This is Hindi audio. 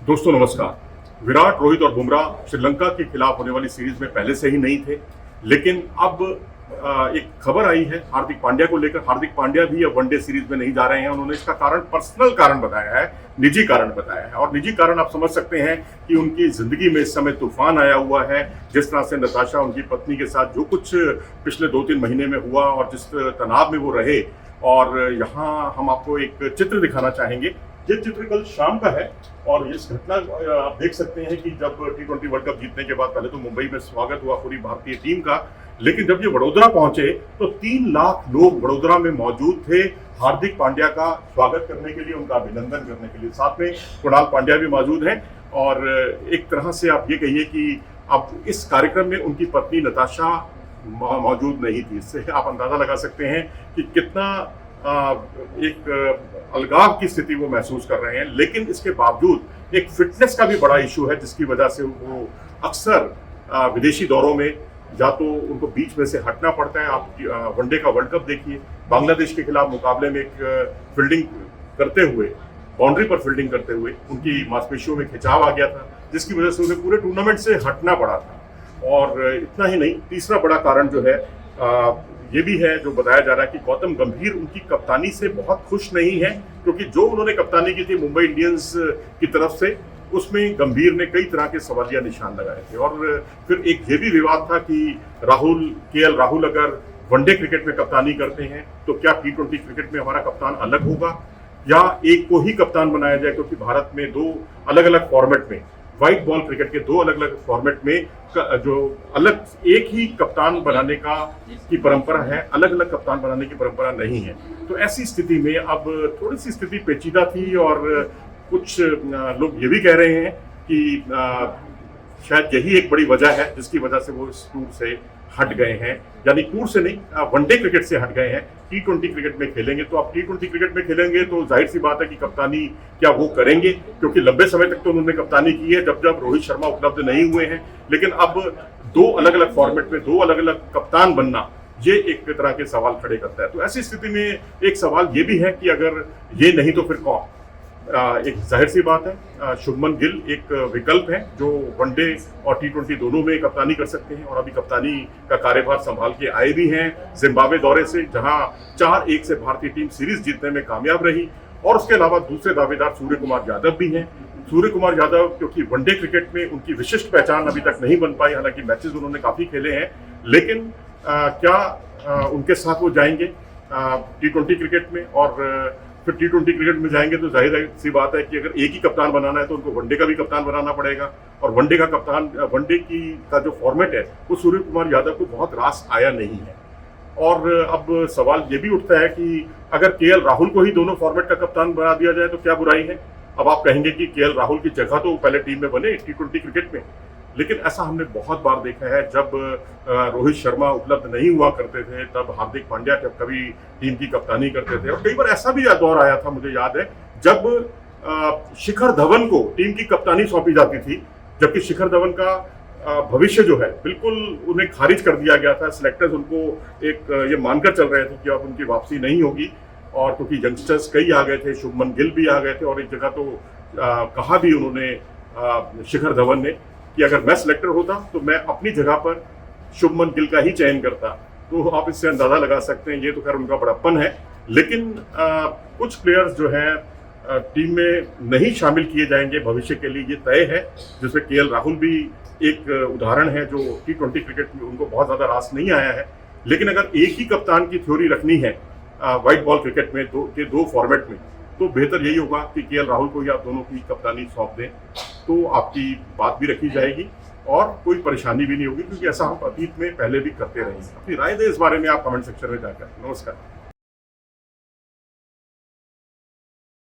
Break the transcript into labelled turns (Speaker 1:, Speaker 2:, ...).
Speaker 1: दोस्तों नमस्कार। विराट, रोहित और बुमराह श्रीलंका के खिलाफ होने वाली सीरीज में पहले से ही नहीं थे, लेकिन अब एक खबर आई है हार्दिक पांड्या को लेकर। हार्दिक पांड्या भी अब वनडे सीरीज में नहीं जा रहे हैं। उन्होंने इसका कारण पर्सनल कारण बताया है, निजी कारण बताया है। और निजी कारण आप समझ सकते हैं कि उनकी जिंदगी में इस समय तूफान आया हुआ है। जिस तरह से नताशा उनकी पत्नी के साथ जो कुछ पिछले 2-3 महीने में हुआ और जिस तनाव में वो रहे, और यहाँ हम आपको एक चित्र दिखाना चाहेंगे। ये चित्र कल शाम का है और इस घटना आप देख सकते हैं कि जब T20 वर्ल्ड कप जीतने के बाद पहले तो मुंबई में स्वागत हुआ पूरी भारतीय टीम का, लेकिन जब ये वडोदरा पहुंचे तो 3 लाख लोग वडोदरा में मौजूद थे हार्दिक पांड्या का स्वागत करने के लिए, उनका अभिनंदन करने के लिए। साथ में कुणाल पांड्या भी मौजूद हैं और एक तरह से आप ये कहिए कि अब इस कार्यक्रम में उनकी पत्नी नताशा मौजूद नहीं थी। इससे आप अंदाजा लगा सकते हैं कि कितना एक अलगाव की स्थिति वो महसूस कर रहे हैं। लेकिन इसके बावजूद एक फिटनेस का भी बड़ा इशू है, जिसकी वजह से वो अक्सर विदेशी दौरों में या तो उनको बीच में से हटना पड़ता है। आप वनडे का वर्ल्ड कप देखिए, बांग्लादेश के खिलाफ मुकाबले में एक फील्डिंग करते हुए, बाउंड्री पर फील्डिंग करते हुए उनकी मांसपेशियों में खिंचाव आ गया था, जिसकी वजह से उन्हें पूरे टूर्नामेंट से हटना पड़ा था। और इतना ही नहीं, तीसरा बड़ा कारण जो है ये भी है जो बताया जा रहा है कि गौतम गंभीर उनकी कप्तानी से बहुत खुश नहीं है, क्योंकि जो उन्होंने कप्तानी की थी मुंबई इंडियंस की तरफ से, उसमें गंभीर ने कई तरह के सवालिया निशान लगाए थे। और फिर एक ये भी विवाद था कि केएल राहुल अगर वनडे क्रिकेट में कप्तानी करते हैं तो क्या T20 क्रिकेट में हमारा कप्तान अलग होगा या एक को ही कप्तान बनाया जाए, क्योंकि भारत में 2 अलग अलग फॉर्मेट में, व्हाइट बॉल क्रिकेट के 2 अलग अलग फॉर्मेट में जो अलग एक ही कप्तान बनाने की परंपरा है, अलग अलग कप्तान बनाने की परंपरा नहीं है। तो ऐसी स्थिति में अब थोड़ी सी स्थिति पेचीदा थी और कुछ लोग ये भी कह रहे हैं कि शायद यही एक बड़ी वजह है जिसकी वजह से वो इस टूर से हट गए हैं। यानी टूर से नहीं, वनडे क्रिकेट से हट गए हैं। T20 क्रिकेट में खेलेंगे तो आप T20 क्रिकेट में खेलेंगे तो जाहिर सी बात है कि कप्तानी क्या वो करेंगे, क्योंकि लंबे समय तक तो उन्होंने कप्तानी की है जब जब रोहित शर्मा उपलब्ध नहीं हुए हैं। लेकिन अब 2 अलग अलग फॉर्मेट में 2 अलग अलग कप्तान बनना, ये एक तरह के सवाल खड़े करता है। तो ऐसी स्थिति में एक सवाल ये भी है कि अगर ये नहीं तो फिर कौन? एक जाहिर सी बात है, शुभमन गिल एक विकल्प है जो वनडे और T20 दोनों में कप्तानी कर सकते हैं और अभी कप्तानी का कार्यभार संभाल के आए भी हैं जिम्बाब्वे दौरे से, जहां 4-1 से भारतीय टीम सीरीज जीतने में कामयाब रही। और उसके अलावा दूसरे दावेदार सूर्य कुमार यादव भी हैं। सूर्य कुमार यादव क्योंकि वनडे क्रिकेट में उनकी विशिष्ट पहचान अभी तक नहीं बन पाई, हालांकि मैचेस उन्होंने काफी खेले हैं, लेकिन क्या उनके साथ वो जाएंगे T20 क्रिकेट में? और फिर T20 क्रिकेट में जाएंगे तो जाहिर सी बात है कि अगर एक ही कप्तान बनाना है तो उनको वनडे का भी कप्तान बनाना पड़ेगा। और वनडे का जो फॉर्मेट है वो सूर्य कुमार यादव को बहुत रास आया नहीं है। और अब सवाल ये भी उठता है कि अगर केएल राहुल को ही दोनों फॉर्मेट का कप्तान बना दिया जाए तो क्या बुराई है? अब आप कहेंगे कि केएल राहुल की जगह तो पहले टीम में बने T20 क्रिकेट में, लेकिन ऐसा हमने बहुत बार देखा है। जब रोहित शर्मा उपलब्ध नहीं हुआ करते थे तब हार्दिक पांड्या कभी टीम की कप्तानी करते थे। और कई बार ऐसा भी दौर आया था, मुझे याद है, जब शिखर धवन को टीम की कप्तानी सौंपी जाती थी, जबकि शिखर धवन का भविष्य जो है बिल्कुल उन्हें खारिज कर दिया गया था। सिलेक्टर्स उनको एक ये मानकर चल रहे थे कि अब उनकी वापसी नहीं होगी, और क्योंकि यंगस्टर्स कई आ गए थे, शुभमन गिल भी आ गए थे, और एक जगह तो कहा भी उन्होंने शिखर धवन ने कि अगर मैं सिलेक्टर होता तो मैं अपनी जगह पर शुभमन गिल का ही चयन करता। तो आप इससे अंदाजा लगा सकते हैं, ये तो खैर उनका बड़प्पन है। लेकिन कुछ प्लेयर्स जो है टीम में नहीं शामिल किए जाएंगे भविष्य के लिए, ये तय है, जिसमें केएल राहुल भी एक उदाहरण है जो T20 क्रिकेट में उनको बहुत ज्यादा रास नहीं आया है। लेकिन अगर एक ही कप्तान की थ्योरी रखनी है व्हाइट बॉल क्रिकेट में दो फॉर्मेट में, तो बेहतर यही होगा कि केएल राहुल को ही आप दोनों की कप्तानी सौंप दें, तो आपकी बात भी रखी जाएगी और कोई परेशानी भी नहीं होगी, क्योंकि ऐसा हम अतीत में पहले भी करते रहे हैं। अपनी राय दें इस बारे में आप कमेंट सेक्शन में जाकर। नमस्कार।